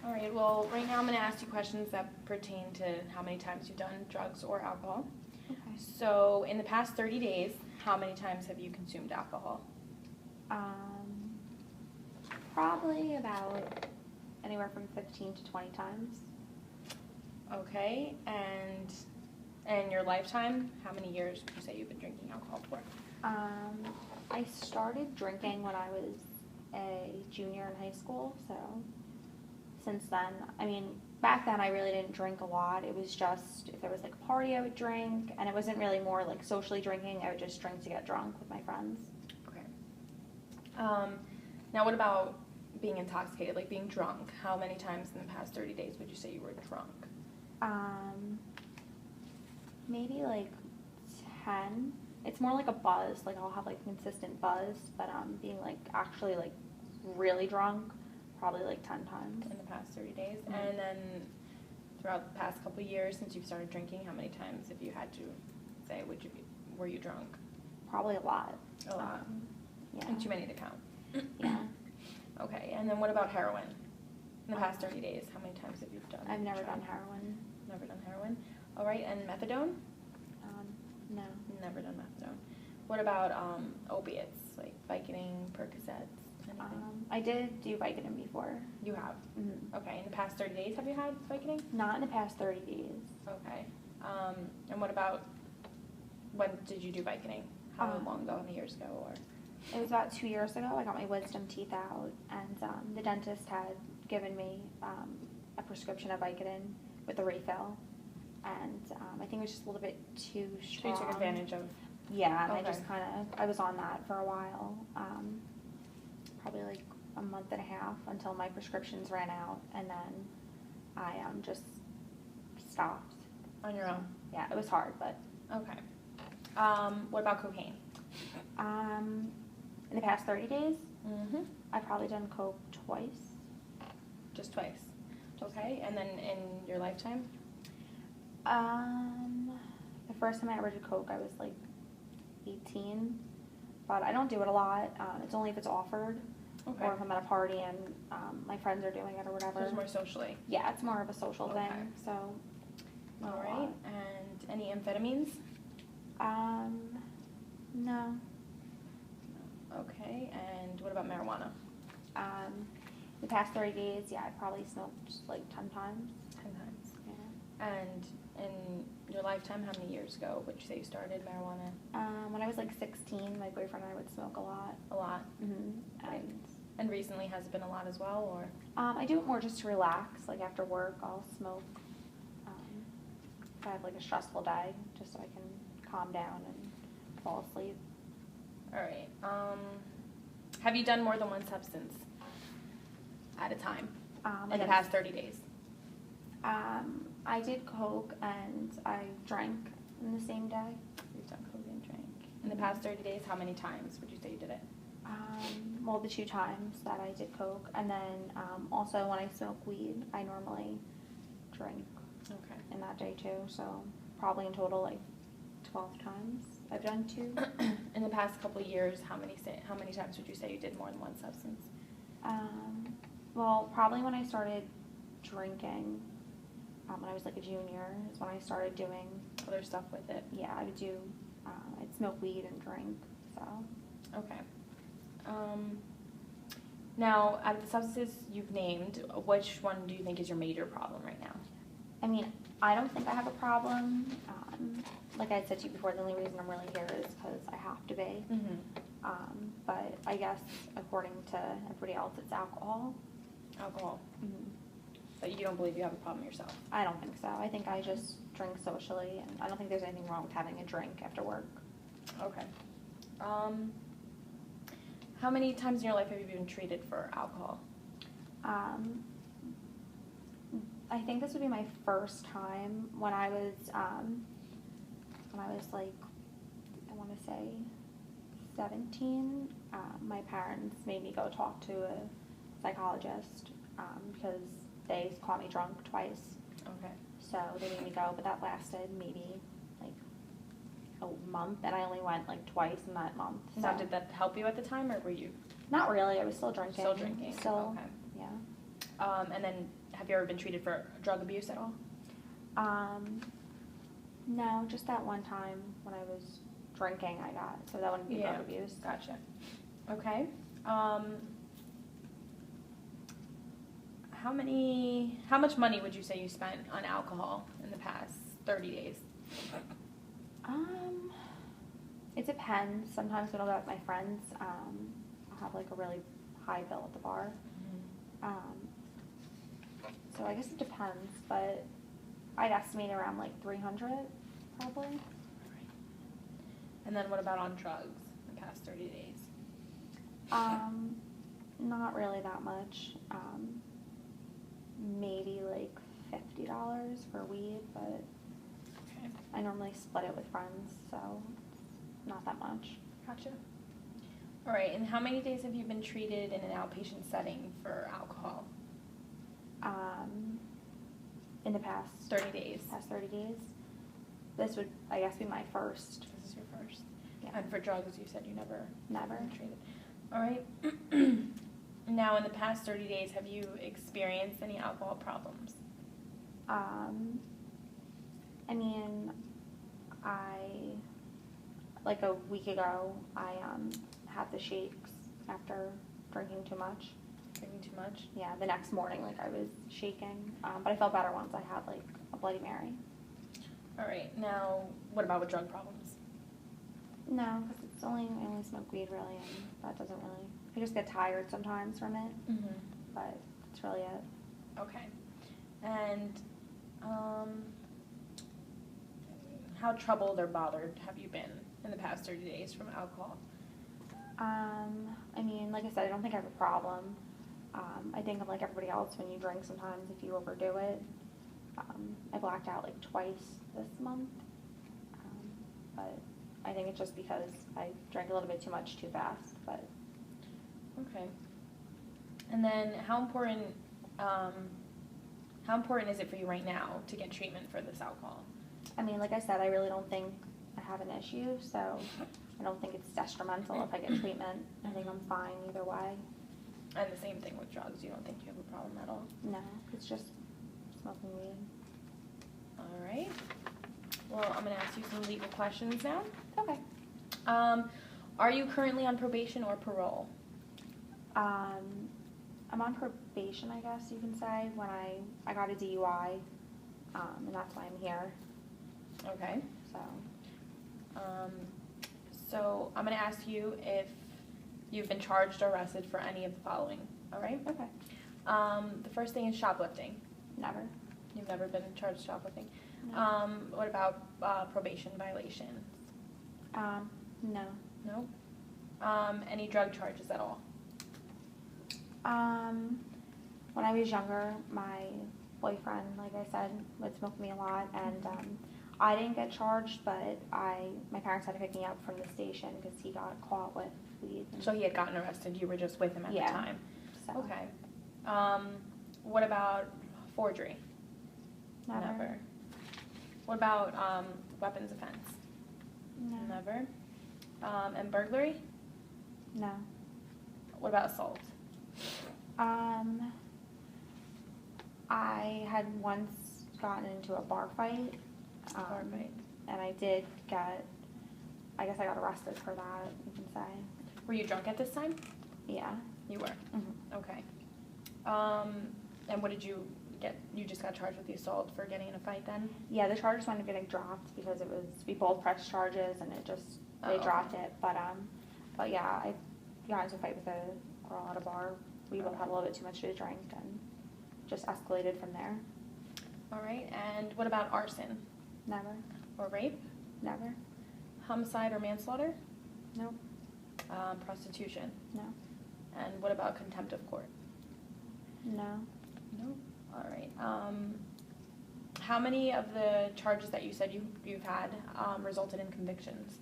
All right, well, right now I'm going to ask you questions that pertain to how many times you've done drugs or alcohol. Okay. So, in the past 30 days, how many times have you consumed alcohol? Probably about anywhere from 15 to 20 times. Okay, and in your lifetime, how many years would you say you've been drinking alcohol for? I started drinking when I was a junior in high school, so since then, I mean, back then I really didn't drink a lot. It was just, if there was like a party I would drink, and it wasn't really more like socially drinking. I would just drink to get drunk with my friends. Okay. Now what about being intoxicated, like being drunk? How many times in the past 30 days would you say you were drunk? Maybe like 10. It's more like a buzz. Like I'll have like a consistent buzz, but being like actually like really drunk, probably like 10 times. In the past 30 days? Mm-hmm. And then throughout the past couple of years since you've started drinking, how many times, if you had to say, were you drunk? Probably a lot. A lot? Yeah. And too many to count? Yeah. Okay, and then what about heroin? In the past 30 days, how many times have you done? I've never done heroin. Never done heroin. All right, and methadone? No. Never done methadone. What about opiates, like Vicodin, Percocets, anything? I did do Vicodin before. You have? Mm-hmm. Okay, in the past 30 days, have you had Vicodin? Not in the past 30 days. Okay. And what about, when did you do Vicodin? How long ago, how many years ago? Or It was about 2 years ago. I got my wisdom teeth out, and the dentist had given me a prescription of Vicodin with a refill, and I think it was just a little bit too strong. So you took advantage of? Yeah, and Okay. I just I was on that for a while, probably like a month and a half until my prescriptions ran out, and then I just stopped. On your own? Yeah, it was hard, but. Okay. What about cocaine? In the past 30 days, Mm-hmm. I've probably done coke twice. Just twice. Okay, and then in your lifetime? The first time I ever did coke, I was like 18, but I don't do it a lot. It's only if it's offered, Okay. or if I'm at a party and my friends are doing it or whatever. Just more socially. Yeah, it's more of a social Okay. thing. So. All right. And any amphetamines? No. Okay. And what about marijuana? The past 30 days, yeah, I probably smoked like 10 times. 10 times. Yeah. And in your lifetime, how many years ago would you say you started marijuana? When I was like 16, my boyfriend and I would smoke a lot. A lot. Mm-hmm. And recently, has it been a lot as well, or? I do it more just to relax. Like after work, I'll smoke. If I have like a stressful day, just so I can calm down and fall asleep. All right. Have you done more than one substance at a time in the past 30 days? I did coke and I drank in the same day. You've done coke and drank. In the past 30 days, how many times would you say you did it? Well, the 2 times that I did coke, and then also when I smoke weed, I normally drink Okay. in that day too. So probably in total like 12 times I've done 2. In the past couple of years, how many times would you say you did more than one substance? Well, probably when I started drinking, when I was like a junior, is when I started doing Other stuff with it? Yeah, I would do. I'd smoke weed and drink. So. Okay. Now, out of the substances you've named, which one do you think is your major problem right now? I mean, I don't think I have a problem. Like I said to you before, the only reason I'm really here is because I have to be. Mm-hmm. But I guess according to everybody else, it's alcohol. Alcohol. Mm-hmm. But you don't believe you have a problem yourself? I don't think so. I think I just drink socially, and I don't think there's anything wrong with having a drink after work. Okay. How many times in your life have you been treated for alcohol? I think this would be my first time when I was like, I want to say 17. My parents made me go talk to a psychologist because they caught me drunk twice. Okay. So they made me go, but that lasted maybe like a month, and I only went like twice in that month. So So did that help you at the time, or were you? not really. I was still drinking. Still drinking. Still, Okay. yeah. And then have you ever been treated for drug abuse at all? No, just that one time when I was drinking I got, so that wouldn't be drug abuse. Gotcha. Okay. How much money would you say you spent on alcohol in the past 30 days? It depends. Sometimes when I'll go with my friends, I'll have like a really high bill at the bar. So I guess it depends, but I'd estimate around like 300 probably. And then what about on drugs in the past 30 days? Not really that much. Maybe like $50 for weed, but Okay. I normally split it with friends, so it's not that much. Gotcha. All right, and how many days have you been treated in an outpatient setting for alcohol? In the past 30 days. Past 30 days. This would, I guess, be my first. This is your first. Yeah. And for drugs, you said you never been treated. All right. Now, in the past 30 days, have you experienced any alcohol problems? I mean, like a week ago, I had the shakes after drinking too much. Drinking too much? Yeah, the next morning, like, I was shaking. But I felt better once I had, like, a Bloody Mary. All right. Now, what about with drug problems? No, because I only smoke weed, really, and that doesn't really... I just get tired sometimes from it, but that's really it. Okay. And how troubled or bothered have you been in the past 30 days from alcohol? I mean, like I said, I don't think I have a problem. I think I'm like everybody else when you drink sometimes if you overdo it. I blacked out like twice this month, but I think it's just because I drank a little bit too much too fast, but... Okay. And then how important is it for you right now to get treatment for this alcohol? I mean, like I said, I really don't think I have an issue, so I don't think it's detrimental if I get treatment. I think I'm fine either way. And the same thing with drugs. You don't think you have a problem at all? No, it's just smoking weed. All right. Well, I'm going to ask you some legal questions now. Okay. Are you currently on probation or parole? I'm on probation, I guess you can say, when I got a DUI, and that's why I'm here. Okay. So. So I'm going to ask you if you've been charged or arrested for any of the following. All right? Okay. The first thing is shoplifting. Never. You've never been charged with shoplifting. No. What about probation violations? No. No. Any drug charges at all? When I was younger, my boyfriend, like I said, would smoke me a lot, and I didn't get charged, but my parents had to pick me up from the station because he got caught with weed. So he had gotten arrested. You were just with him at the time. So. Okay. What about forgery? Never. What about weapons offense? No. Never. And burglary? No. What about assault? I had once gotten into a bar fight. Bar fight. And I did I guess I got arrested for that, you can say. Were you drunk at this time? Yeah. You were? Mm-hmm. Okay. And what did you get? You just got charged with the assault for getting in a fight then? Yeah, the charges wound up getting dropped because we both pressed charges and they dropped it. But yeah, I got into a fight with a girl at a bar. We both had a little bit too much to drink and just escalated from there. All right. And what about arson? Never. Or rape? Never. Homicide or manslaughter? Nope. Prostitution? No. And what about contempt of court? No. No. All right. How many of the charges that you said you've had resulted in convictions?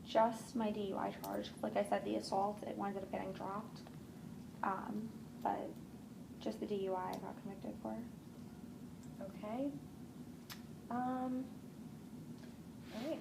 Just my DUI charge. Like I said, the assault, it ended up getting dropped. But just the DUI I got convicted for. Okay. All right.